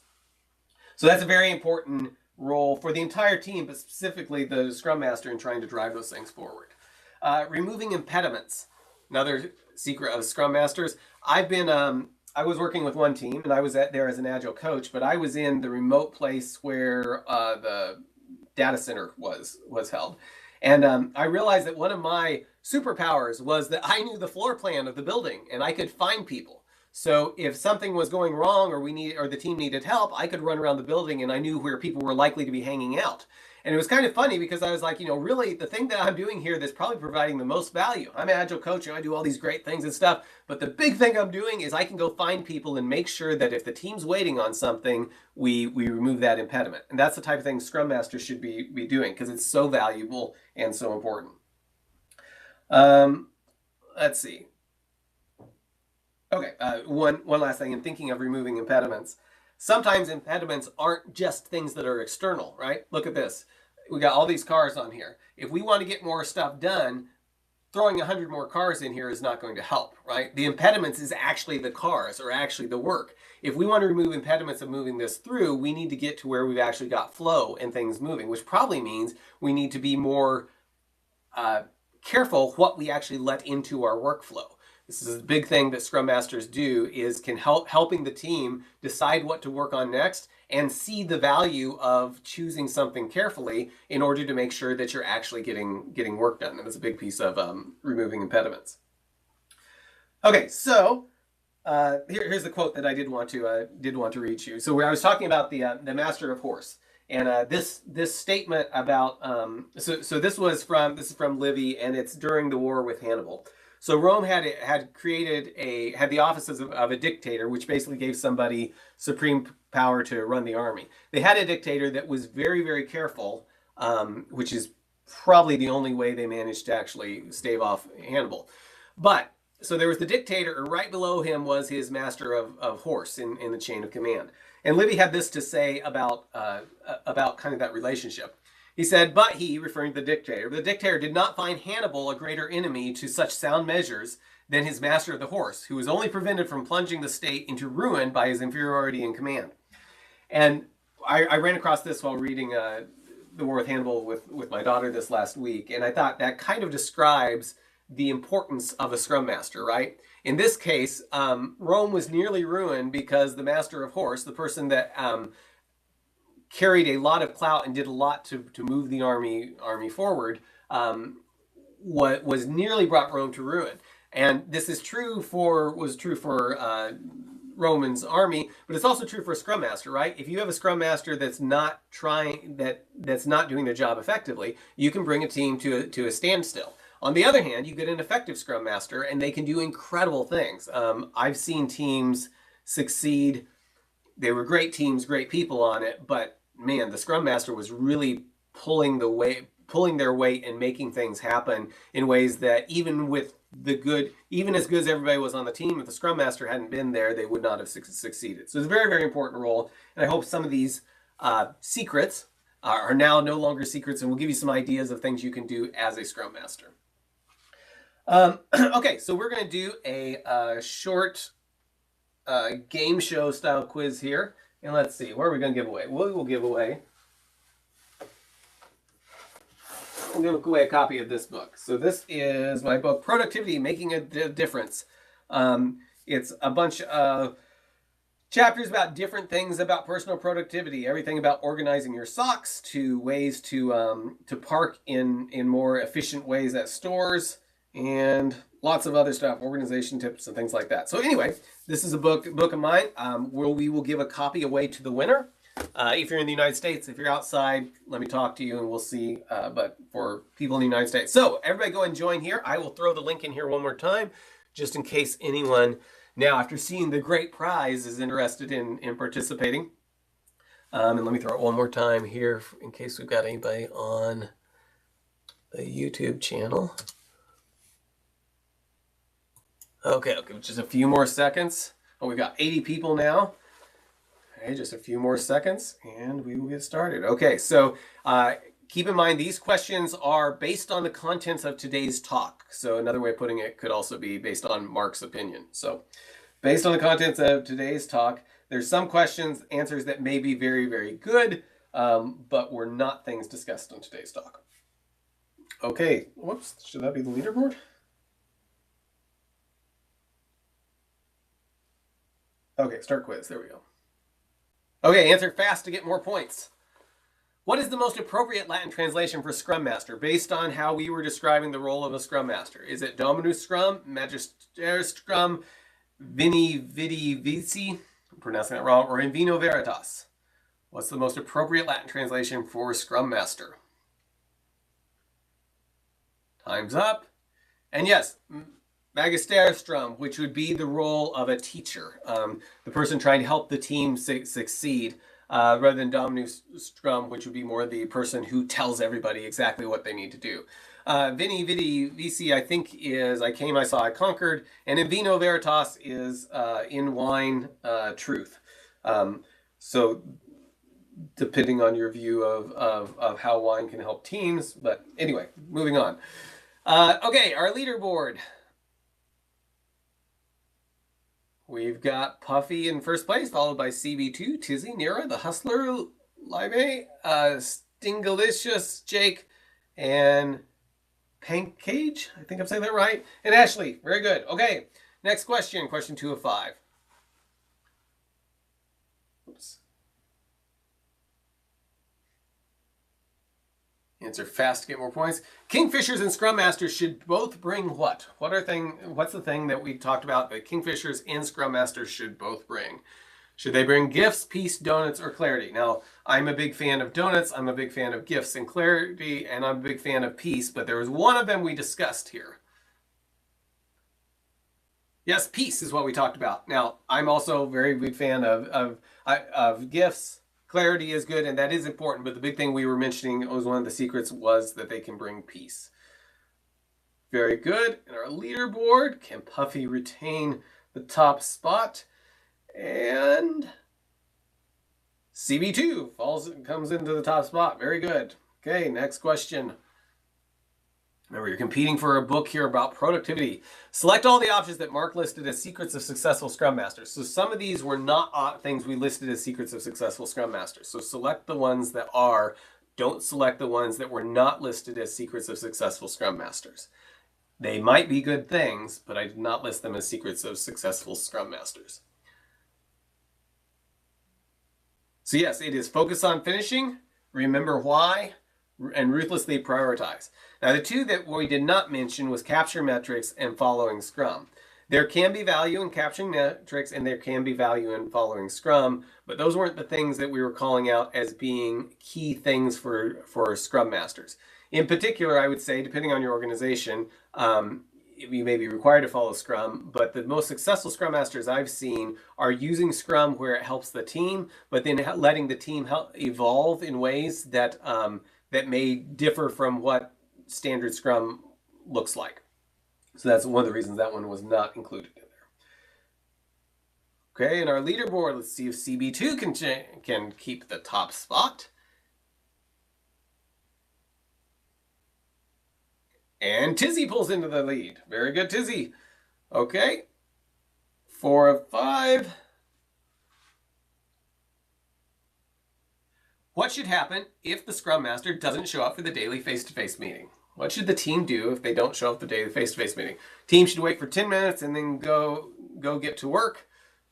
So that's a very important role for the entire team, but specifically the Scrum Master in trying to drive those things forward. Removing impediments. Another secret of Scrum Masters. I was working with one team, and I was there as an Agile coach, but I was in the remote place where the data center was held. And I realized that one of my superpowers was that I knew the floor plan of the building, and I could find people. So if something was going wrong or the team needed help, I could run around the building, and I knew where people were likely to be hanging out. And it was kind of funny because I was like, really the thing that I'm doing here that's probably providing the most value. I'm an Agile coach and I do all these great things and stuff, but the big thing I'm doing is I can go find people and make sure that if the team's waiting on something, we remove that impediment. And that's the type of thing Scrum Masters should be doing because it's so valuable and so important. Let's see. Okay, one last thing in thinking of removing impediments. Sometimes impediments aren't just things that are external, right? Look at this. We got all these cars on here. If we want to get more stuff done, throwing 100 more cars in here is not going to help, right? The impediments is actually the cars or actually the work. If we want to remove impediments of moving this through, we need to get to where we've actually got flow and things moving, which probably means we need to be more careful what we actually let into our workflow. This is a big thing that Scrum Masters do, is helping the team decide what to work on next and see the value of choosing something carefully in order to make sure that you're actually getting work done. And that's a big piece of removing impediments. Okay, so here's the quote that I did want to read you. So where I was talking about the master of horse, and this statement about so this is from Livy, and it's during the war with Hannibal. So Rome had the offices of a dictator, which basically gave somebody supreme power to run the army. They had a dictator that was very, very careful, which is probably the only way they managed to actually stave off Hannibal. But so there was the dictator, and right below him was his master of horse in the chain of command. And Livy had this to say about kind of that relationship. He said, but he, referring to the dictator did not find Hannibal a greater enemy to such sound measures than his master of the horse, who was only prevented from plunging the state into ruin by his inferiority in command. And I ran across this while reading The War with Hannibal with my daughter this last week, and I thought that kind of describes the importance of a Scrum Master, right? In this case, Rome was nearly ruined because the master of horse, the person that carried a lot of clout and did a lot to move the army forward, was nearly brought Rome to ruin. And this was true for Roman's army, but it's also true for a Scrum Master, right? If you have a Scrum Master that's not doing their job effectively, you can bring a team to a standstill. On the other hand, you get an effective Scrum Master, and they can do incredible things. I've seen teams succeed. They were great teams, great people on it, but man, the Scrum Master was really pulling their weight and making things happen in ways that even as good as everybody was on the team, if the Scrum Master hadn't been there, they would not have succeeded. So it's a very, very important role, and I hope some of these secrets are now no longer secrets, and we'll give you some ideas of things you can do as a Scrum Master. Okay, so we're going to do a short game show style quiz here. And let's see, what are we going to give away? We'll give away a copy of this book. So this is my book, Productivity, Making a Difference. It's a bunch of chapters about different things about personal productivity, everything about organizing your socks to ways to park in more efficient ways at stores, and lots of other stuff, organization tips and things like that. So anyway, this is a book of mine. We will give a copy away to the winner. If you're in the United States, if you're outside, let me talk to you and we'll see. But for people in the United States. So everybody go and join here. I will throw the link in here one more time, just in case anyone now, after seeing the great prize, is interested in participating. And let me throw it one more time here in case we've got anybody on the YouTube channel. Okay, I'll give it just a few more seconds. Oh, we've got 80 people now. Okay, just a few more seconds and we will get started. Okay, so keep in mind these questions are based on the contents of today's talk. So another way of putting it could also be based on Mark's opinion. So based on the contents of today's talk, there's some answers that may be very, very good, but were not things discussed on today's talk. Okay, whoops, should that be the leaderboard? Okay, start quiz. There we go. Okay, answer fast to get more points. What is the most appropriate Latin translation for Scrum Master based on how we were describing the role of a Scrum Master? Is it Dominus Scrum, Magister Scrum, Vini Vidi Vici, I'm pronouncing that wrong, or In Vino Veritas? What's the most appropriate Latin translation for Scrum Master? Time's up. And yes, Magister Scrum, which would be the role of a teacher, the person trying to help the team succeed, rather than Dominus Scrum, which would be more the person who tells everybody exactly what they need to do. Vini Vidi Vici, I think, is I came, I saw, I conquered, and In Vino Veritas is in wine truth. So depending on your view of how wine can help teams, but anyway, moving on. Okay, our leaderboard. We've got Puffy in first place, followed by CB2, Tizzy, Nira, The Hustler, Live, Stingalicious, Jake, and Pancage. I think I'm saying that right. And Ashley. Very good. Okay, next question. Question 2 of 5. Oops. Answer fast to get more points. Kingfishers and Scrum Masters should both bring what? What's the thing that we talked about that Kingfishers and Scrum Masters should both bring? Should they bring gifts, peace, donuts, or clarity? Now, I'm a big fan of donuts, I'm a big fan of gifts and clarity, and I'm a big fan of peace, but there was one of them we discussed here. Yes, peace is what we talked about. Now, I'm also a very big fan of gifts. Clarity is good, and that is important, but the big thing we were mentioning was one of the secrets was that they can bring peace. Very good. And our leaderboard, can Puffy retain the top spot? And CB2 comes into the top spot. Very good. Okay, next question. Remember, you're competing for a book here about productivity. Select all the options that Mark listed as secrets of successful Scrum Masters. So some of these were not things we listed as secrets of successful Scrum Masters. So select the ones that are. Don't select the ones that were not listed as secrets of successful Scrum Masters. They might be good things, but I did not list them as secrets of successful Scrum Masters. So yes, it is focus on finishing, remember why, and ruthlessly prioritize. Now the two that we did not mention was capture metrics and following Scrum. There can be value in capturing metrics and there can be value in following Scrum, but those weren't the things that we were calling out as being key things for Scrum Masters. In particular, I would say, depending on your organization, you may be required to follow Scrum, but the most successful Scrum Masters I've seen are using Scrum where it helps the team, but then letting the team help evolve in ways that that may differ from what standard Scrum looks like. So that's one of the reasons that one was not included in there. Okay, and our leaderboard, let's see if CB2 can keep the top spot. And Tizzy pulls into the lead. Very good, Tizzy. Okay. 4 of 5. What should happen if the Scrum Master doesn't show up for the daily face-to-face meeting? What should the team do if they don't show up for the daily face-to-face meeting? Team should wait for 10 minutes and then go get to work.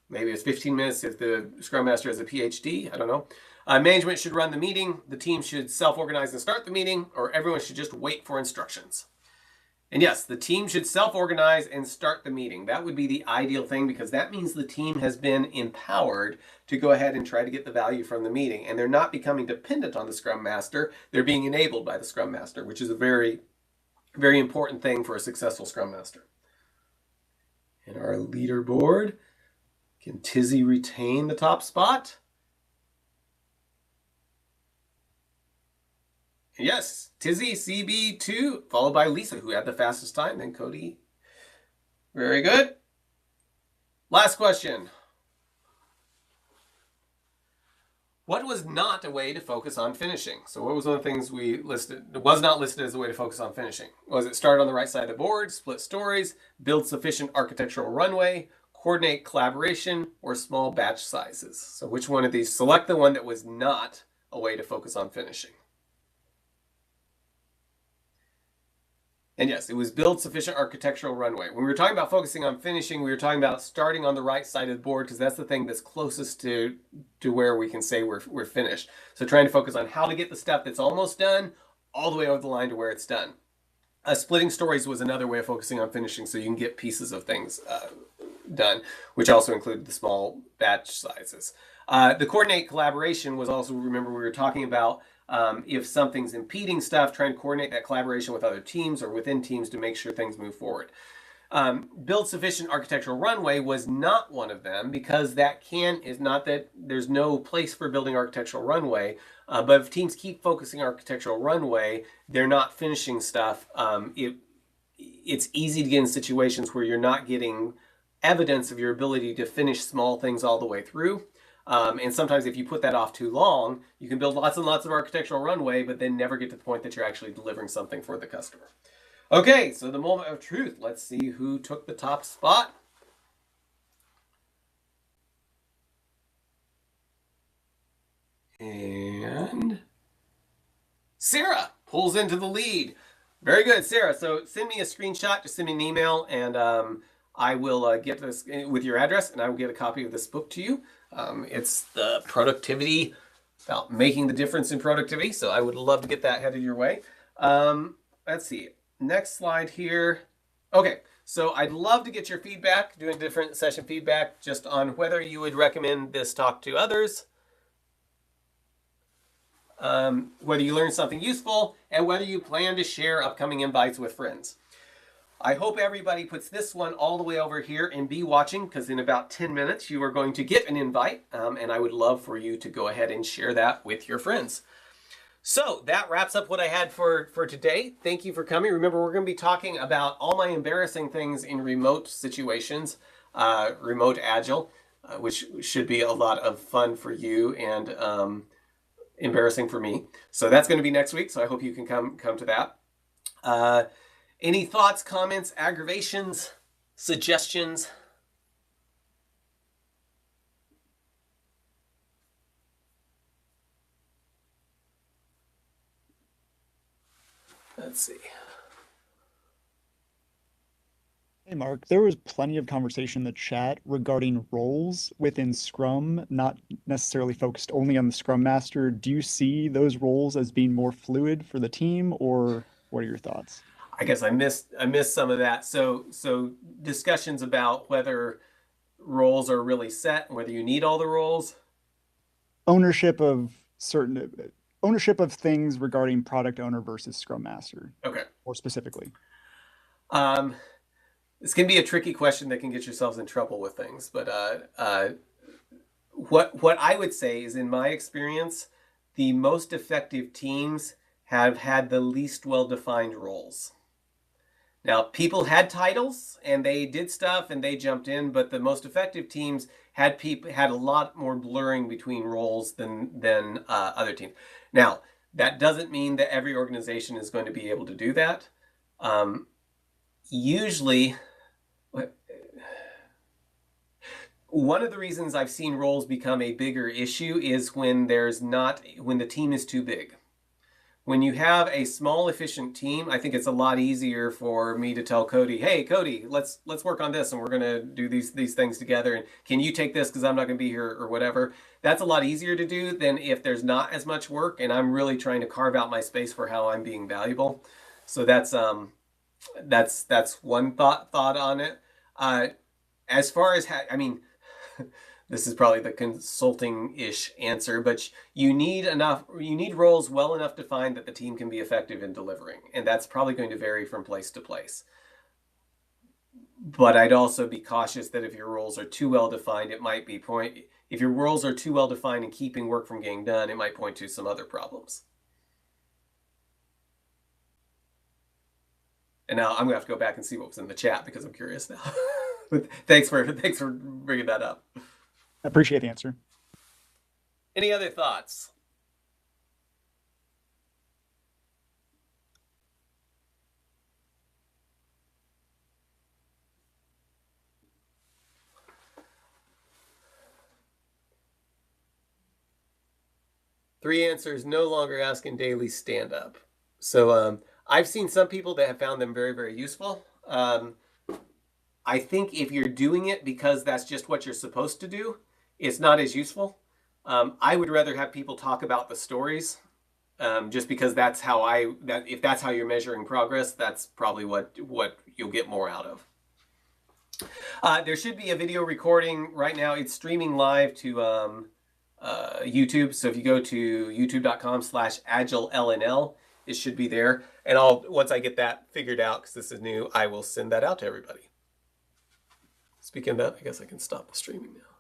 Maybe it's 15 minutes if the Scrum Master has a PhD. I don't know. Management should run the meeting. The team should self-organize and start the meeting, or everyone should just wait for instructions. And yes, the team should self-organize and start the meeting. That would be the ideal thing because that means the team has been empowered to go ahead and try to get the value from the meeting. And they're not becoming dependent on the Scrum Master. They're being enabled by the Scrum Master, which is a very, very important thing for a successful Scrum Master. And our leaderboard, can Tizzy retain the top spot? Yes, Tizzy, CB2, followed by Lisa, who had the fastest time, then Cody. Very good. Last question. What was not a way to focus on finishing? So what was one of the things we listed, was not listed as a way to focus on finishing? Was it start on the right side of the board, split stories, build sufficient architectural runway, coordinate collaboration, or small batch sizes? So which one of these? Select the one that was not a way to focus on finishing. And yes, it was build sufficient architectural runway. When we were talking about focusing on finishing, we were talking about starting on the right side of the board because that's the thing that's closest to where we can say we're finished. So trying to focus on how to get the stuff that's almost done all the way over the line to where it's done. Splitting stories was another way of focusing on finishing so you can get pieces of things done, which also included the small batch sizes. The coordinate collaboration was also, remember we were talking about if something's impeding stuff, trying to coordinate that collaboration with other teams or within teams to make sure things move forward. Build sufficient architectural runway was not one of them because that is not that there's no place for building architectural runway, but if teams keep focusing architectural runway, they're not finishing stuff. It's easy to get in situations where you're not getting evidence of your ability to finish small things all the way through. And sometimes if you put that off too long, you can build lots and lots of architectural runway, but then never get to the point that you're actually delivering something for the customer. Okay, so the moment of truth. Let's see who took the top spot. And Sarah pulls into the lead. Very good, Sarah. So send me a screenshot, just send me an email, and I will get this with your address, and I will get a copy of this book to you. It's the productivity about making the difference in productivity. So I would love to get that headed your way. Let's see. Next slide here. Okay, so I'd love to get your feedback, doing different session feedback, just on whether you would recommend this talk to others, whether you learned something useful, and whether you plan to share upcoming invites with friends. I hope everybody puts this one all the way over here and be watching, because in about 10 minutes you are going to get an invite, and I would love for you to go ahead and share that with your friends. So that wraps up what I had for today. Thank you for coming. Remember, we're going to be talking about all my embarrassing things in remote situations, remote Agile, which should be a lot of fun for you and embarrassing for me. So that's going to be next week. So I hope you can come to that. Any thoughts, comments, aggravations, suggestions? Let's see. Hey Mark, there was plenty of conversation in the chat regarding roles within Scrum, not necessarily focused only on the Scrum Master. Do you see those roles as being more fluid for the team, or what are your thoughts? I guess I missed some of that. So discussions about whether roles are really set and whether you need all the roles. Ownership of ownership of things regarding product owner versus Scrum Master, Okay. more specifically. This can be a tricky question that can get yourselves in trouble with things, but what I would say is, in my experience, the most effective teams have had the least well-defined roles. Now, people had titles and they did stuff and they jumped in, but the most effective teams had a lot more blurring between roles than other teams. Now, that doesn't mean that every organization is going to be able to do that. Usually, one of the reasons I've seen roles become a bigger issue is when the team is too big. When you have a small, efficient team, I think it's a lot easier for me to tell Cody, hey, Cody, let's work on this, and we're going to do these things together, and can you take this because I'm not going to be here or whatever. That's a lot easier to do than if there's not as much work and I'm really trying to carve out my space for how I'm being valuable. So that's one thought on it. As far as, this is probably the consulting-ish answer, but you need roles well enough defined that the team can be effective in delivering. And that's probably going to vary from place to place. But I'd also be cautious that if your roles are too well defined, if your roles are too well defined and keeping work from getting done, it might point to some other problems. And now I'm gonna have to go back and see what was in the chat because I'm curious now. But thanks for bringing that up. I appreciate the answer. Any other thoughts? Three answers: no longer asking daily stand up. So I've seen some people that have found them very, very useful. I think if you're doing it because that's just what you're supposed to do, it's not as useful. I would rather have people talk about the stories, just because if that's how you're measuring progress, that's probably what you'll get more out of. There should be a video recording right now. It's streaming live to YouTube. So if you go to youtube.com/Agile LnL, it should be there. And once I get that figured out, because this is new, I will send that out to everybody. Speaking of that, I guess I can stop the streaming now.